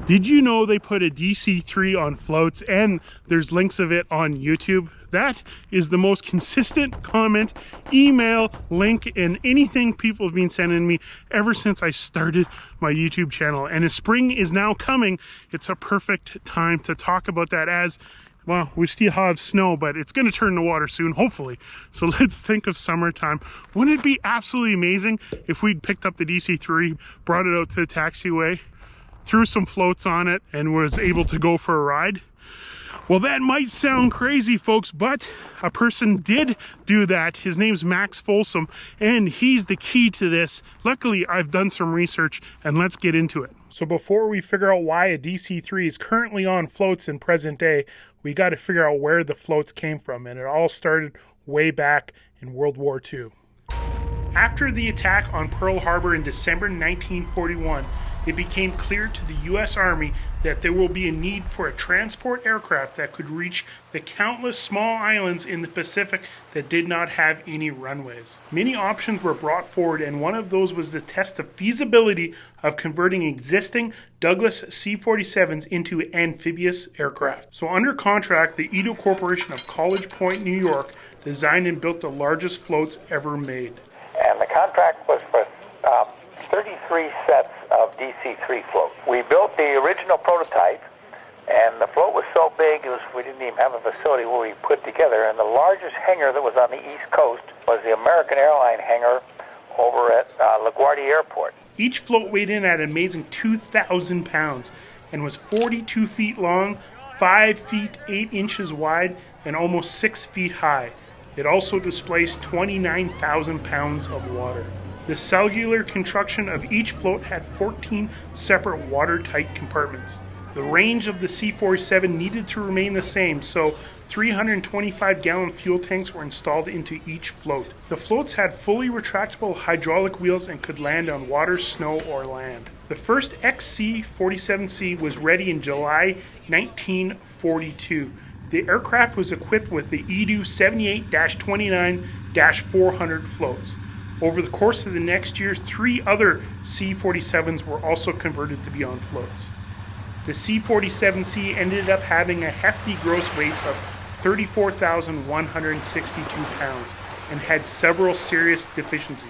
Did you know they put a DC-3 on floats, and there's links of it on YouTube? That is the most consistent comment, email, link, and anything people have been sending me ever since I started my YouTube channel. And as spring is now coming, it's a perfect time to talk about that, as well, we still have snow, but it's going to turn to water soon, hopefully. So let's think of summertime. Wouldn't it be absolutely amazing if we'd picked up the DC-3, brought it out to the taxiway, threw some floats on it, and was able to go for a ride? Well, that might sound crazy, folks, but a person did do that. His name's Max Folsom, and he's the key to this. Luckily, I've done some research, and let's get into it. So before we figure out why a DC-3 is currently on floats in present day, we got to figure out where the floats came from, and it all started way back in World War II. After the attack on Pearl Harbor in December 1941, it became clear to the U.S. Army that there will be a need for a transport aircraft that could reach the countless small islands in the Pacific that did not have any runways. Many options were brought forward, and one of those was to test the feasibility of converting existing Douglas C-47s into amphibious aircraft. So under contract, the Edo Corporation of College Point, New York, designed and built the largest floats ever made. And the contract was for 33 sets of DC-3 floats. We built the original prototype, and the float was so big we didn't even have a facility where we put together. And the largest hangar that was on the East Coast was the American Airline hangar over at LaGuardia Airport. Each float weighed in at an amazing 2,000 pounds and was 42 feet long, 5 feet 8 inches wide, and almost 6 feet high. It also displaced 29,000 pounds of water. The cellular construction of each float had 14 separate watertight compartments. The range of the C-47 needed to remain the same, so 325-gallon fuel tanks were installed into each float. The floats had fully retractable hydraulic wheels and could land on water, snow, or land. The first XC-47C was ready in July 1942. The aircraft was equipped with the EDU 78-29-400 floats. Over the course of the next year, 3 other C-47s were also converted to be on floats. The C-47C ended up having a hefty gross weight of 34,162 pounds and had several serious deficiencies.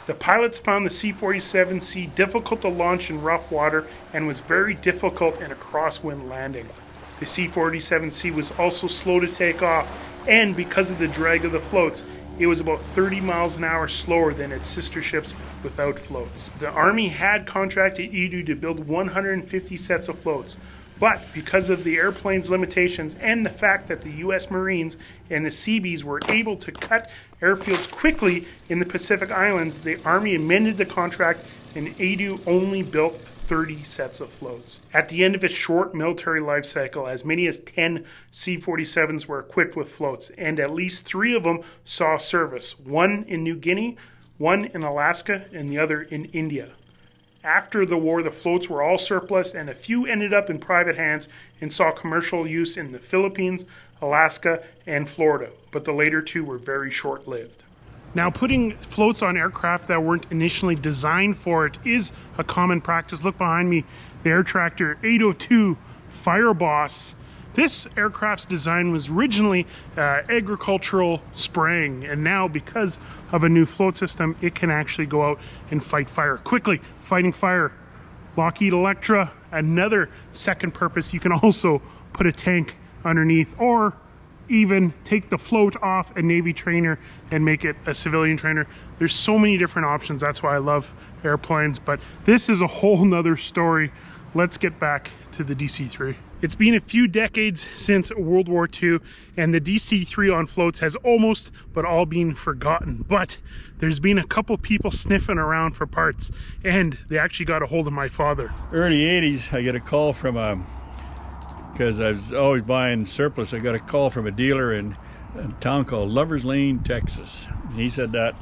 The pilots found the C-47C difficult to launch in rough water and was very difficult in a crosswind landing. The C-47C was also slow to take off, and because of the drag of the floats, it was about 30 miles an hour slower than its sister ships without floats. The Army had contracted EDU to build 150 sets of floats, but because of the airplane's limitations and the fact that the U.S. Marines and the Seabees were able to cut airfields quickly in the Pacific Islands, the Army amended the contract and EDU only built 30 sets of floats. At the end of its short military life cycle, as many as 10 C-47s were equipped with floats, and at least 3 of them saw service, one in New Guinea, one in Alaska, and the other in India. After the war, the floats were all surplus, and a few ended up in private hands and saw commercial use in the Philippines, Alaska, and Florida, but the later 2 were very short-lived. Now, putting floats on aircraft that weren't initially designed for it is a common practice. Look behind me, the Air Tractor 802 Fireboss. This aircraft's design was originally agricultural spraying, and now because of a new float system, it can actually go out and fight fire quickly. Fighting fire. Lockheed Electra, another second purpose. You can also put a tank underneath, or even take the float off a Navy trainer and make it a civilian trainer. There's so many different options. That's why I love airplanes, but this is a whole nother story. Let's get back to the DC-3. It's been a few decades since World War II, and the DC-3 on floats has almost but all been forgotten. But there's been a couple people sniffing around for parts, and they actually got a hold of my father. Early 80s, I get a call from because I was always buying surplus, I got a call from a dealer in a town called Lovers Lane, Texas. He said that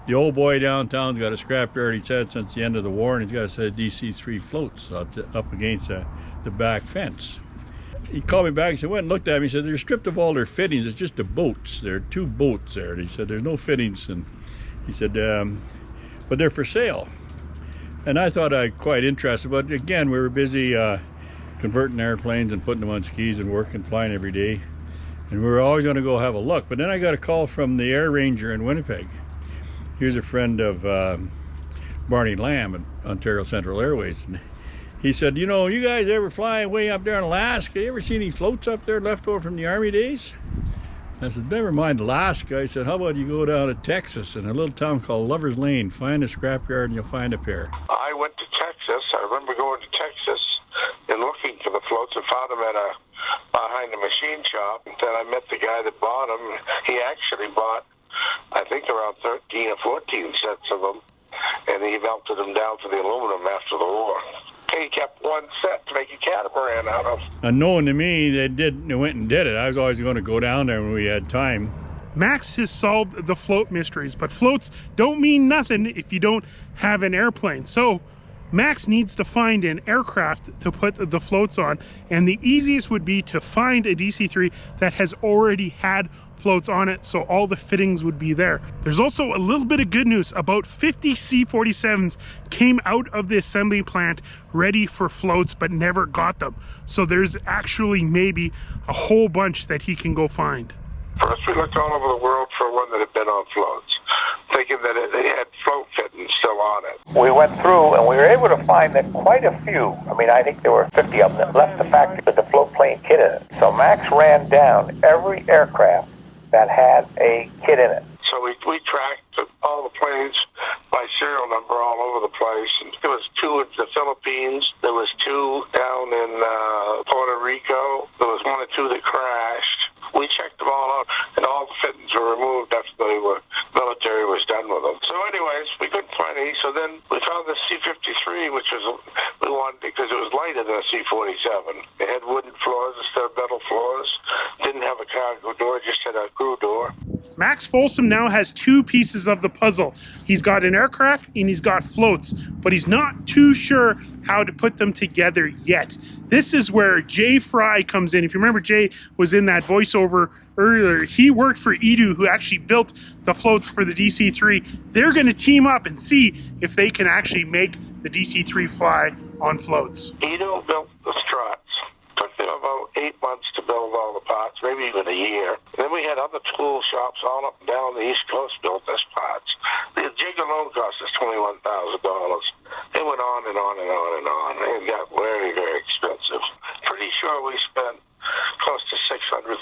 the old boy downtown's got a scrapyard, he said, since the end of the war, and he's got a set of DC-3 floats up against the back fence. He called me back and said, went and looked at me, he said, they're stripped of all their fittings, it's just the boats. There are 2 boats there. He said, there's no fittings, and he said, but they're for sale. And I thought I'd quite interested, but again, we were busy converting airplanes and putting them on skis and working, flying every day. And we were always going to go have a look. But then I got a call from the Air Ranger in Winnipeg. He was a friend of Barney Lamb at Ontario Central Airways. And he said, you know, you guys ever fly way up there in Alaska? You ever see any floats up there left over from the Army days? I said, never mind Alaska. I said, how about you go down to Texas in a little town called Lover's Lane, find a scrapyard and you'll find a pair. I went to Texas. I remember going to Texas and looking for the floats and found them behind the machine shop. And then I met the guy that bought them. He actually bought, I think, around 13 or 14 sets of them, and he melted them down to the aluminum after the war. He kept one set to make a catamaran out of. Unknown to me, they went and did it. I was always going to go down there when we had time. Max has solved the float mysteries, but floats don't mean nothing if you don't have an airplane. So Max needs to find an aircraft to put the floats on, and the easiest would be to find a DC-3 that has already had floats on it, so all the fittings would be there. There's also a little bit of good news. About 50 C-47s came out of the assembly plant ready for floats but never got them. So there's actually maybe a whole bunch that he can go find. First, we looked all over the world for one that had been on floats, thinking that it had float fittings still on it. We went through and we were able to find that quite a few, I mean, I think there were 50 of them that left the factory with the float plane kit in it. So Max ran down every aircraft that had a kit in it. So we tracked all the planes by serial number all over the place. And there was 2 in the Philippines. There was 2 down in Puerto Rico. There was 1 or 2 that crashed. We checked them all out, and all the fittings were removed after the military was done with them. So anyways, we couldn't find any. So then we found the C-53, which was, we wanted, because it was lighter than a C-47. It had wooden floors instead of metal floors. Didn't have a cargo door, just had a crew door. Max Folsom now has 2 pieces of the puzzle. He's got an aircraft and he's got floats, but he's not too sure how to put them together yet. This is where Jay Frey comes in. If you remember, Jay was in that voiceover earlier. He worked for Edu, who actually built the floats for the DC-3. They're going to team up and see if they can actually make the DC-3 fly on floats. Edu built the struts. Took them about 8 months to build all the parts, maybe even a year. And then we had other tool shops all up and down the East Coast built us parts. The jig alone cost us $21,000. It went on and on and on and on. It got very, very expensive. Pretty sure we spent close to $600,000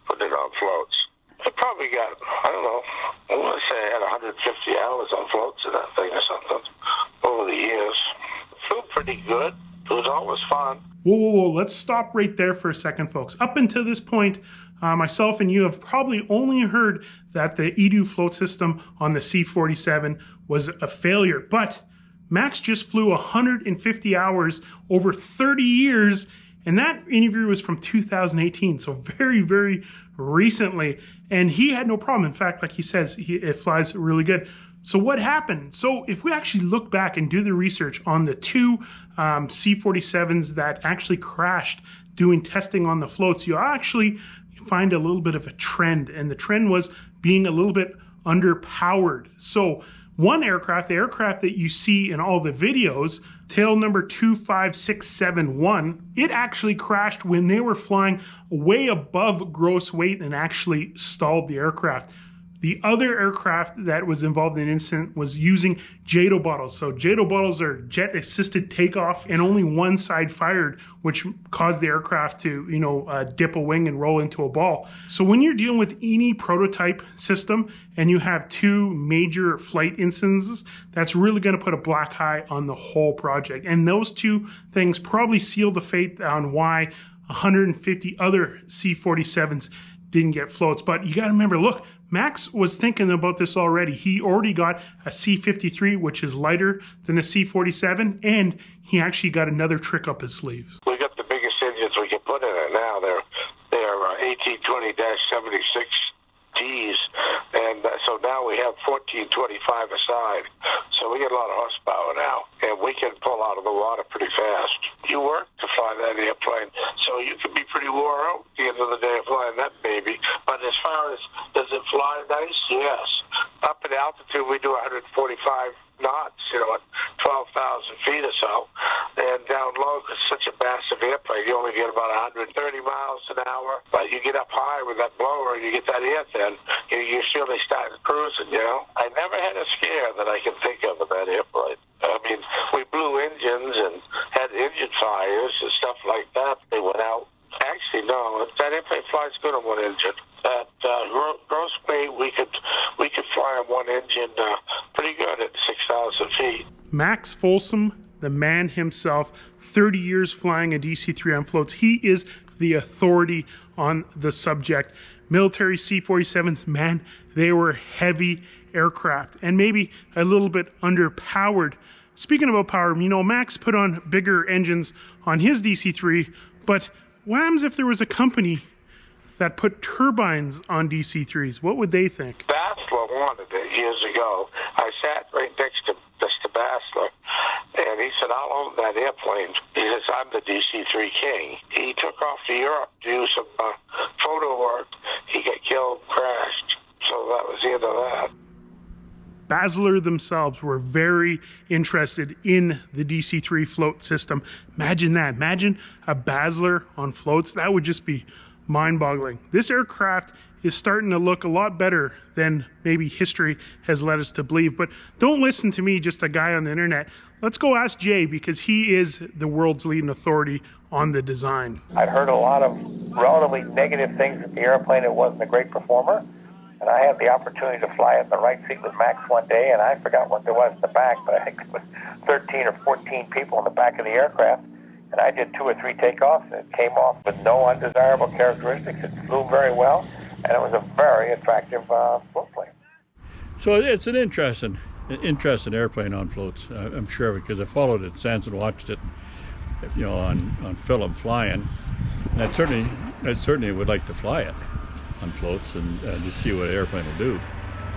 putting it on floats. It probably got, I don't know, I want to say I had 150 hours on floats in that thing or something over the years. It flew pretty good. It was always fun. Whoa, let's stop right there for a second, folks. Up until this point, myself and you have probably only heard that the Edu float system on the C-47 was a failure, but Max just flew 150 hours over 30 years, and that interview was from 2018, so very, very recently, and he had no problem. In fact, like he says, it flies really good. So what happened? So if we actually look back and do the research on the 2 C-47s that actually crashed doing testing on the floats, you'll actually find a little bit of a trend, and the trend was being a little bit underpowered. So one aircraft, the aircraft that you see in all the videos, tail number 25671, it actually crashed when they were flying way above gross weight and actually stalled the aircraft. The other aircraft that was involved in the incident was using JATO bottles. So JATO bottles are jet assisted takeoff, and only one side fired, which caused the aircraft to, dip a wing and roll into a ball. So when you're dealing with any prototype system and you have 2 major flight instances, that's really going to put a black eye on the whole project. And those 2 things probably seal the fate on why 150 other C-47s didn't get floats. But you got to remember, look, Max was thinking about this already. He already got a C-53, which is lighter than a C-47, and he actually got another trick up his sleeve. We got the biggest engines we can put in it now. They're 1820-76Ds, and so now we have 1425 aside. So we get a lot of horsepower now, and we can pull out of the water pretty fast. You work to fly that airplane, so you can be pretty wore out at the end of the day of flying that baby. But as far as, does it fly nice? Yes. up at altitude, we do 145 knots, you know, at 12,000 feet or so. And down low, because it's such a massive airplane, you only get about 130 miles an hour. But you get up high with that blower, and you get that air thin, you really start cruising, you know. I never had a scare that I can think of with that airplane. I mean, we blew engines and had engine fires and stuff like that. They went out. Actually, no, that airplane flies good on one engine. At gross weight, we could fly on one engine pretty good at 6,000 feet. Max Folsom, the man himself, 30 years flying a DC-3 on floats. He is the authority on the subject. Military C-47s, man, they were heavy aircraft and maybe a little bit underpowered. Speaking about power, you know, Max put on bigger engines on his DC-3, but what happens if there was a company that put turbines on DC-3s? What would they think? Bassler wanted it years ago. I sat right next to Mr. Bassler, and he said, I'll own that airplane. He says, I'm the DC-3 king. He took off to Europe to do some photo work. He got killed, crashed, so that was the end of that. Bassler themselves were very interested in the DC-3 float system. Imagine that. Imagine a Bassler on floats. That would just be mind-boggling. This aircraft is starting to look a lot better than maybe history has led us to believe. But don't listen to me, just a guy on the internet. Let's go ask Jay, because he is the world's leading authority on the design. I'd heard a lot of relatively negative things at the airplane. It wasn't a great performer. And I had the opportunity to fly in the right seat with Max one day, and I forgot what there was in the back, but I think there was 13 or 14 people in the back of the aircraft. And I did 2 or 3 takeoffs, and it came off with no undesirable characteristics. It flew very well, and it was a very attractive float plane. So it's an interesting airplane on floats, I'm sure, because I followed it since and watched it, you know, on film flying. And I certainly would like to fly it on floats and just see what an airplane will do.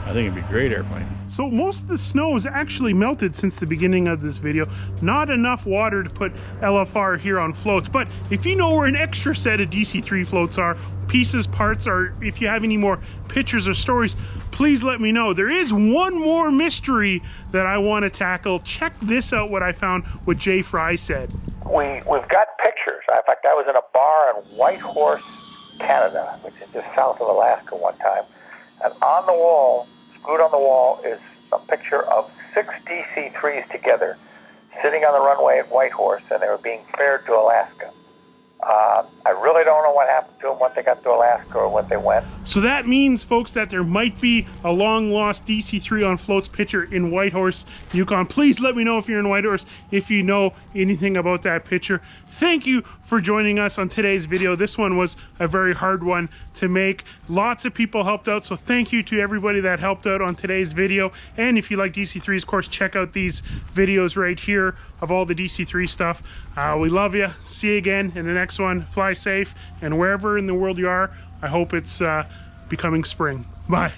I think it'd be a great airplane. So most of the snow has actually melted since the beginning of this video. Not enough water to put LFR here on floats, but if you know where an extra set of DC-3 floats are, pieces, parts, or if you have any more pictures or stories, please let me know. There is one more mystery that I want to tackle. Check this out, what I found, what Jay Frey said. We've got pictures. In fact, I was in a bar in Whitehorse, Canada, which is just south of Alaska one time. And on the wall, screwed on the wall, is a picture of 6 DC-3s together sitting on the runway at Whitehorse, and they were being ferried to Alaska. I really don't know what happened to them, what they got to Alaska, or what they went. So that means, folks, that there might be a long-lost DC-3 on floats picture in Whitehorse, Yukon. Please let me know if you're in Whitehorse, if you know anything about that picture. Thank you for joining us on today's video. This one was a very hard one to make. Lots of people helped out, so thank you to everybody that helped out on today's video. And if you like DC-3s, of course, check out these videos right here of all the DC-3 stuff. We love you. See you again in the next one. Fly safe, and wherever in the world you are, I hope it's becoming spring. Bye.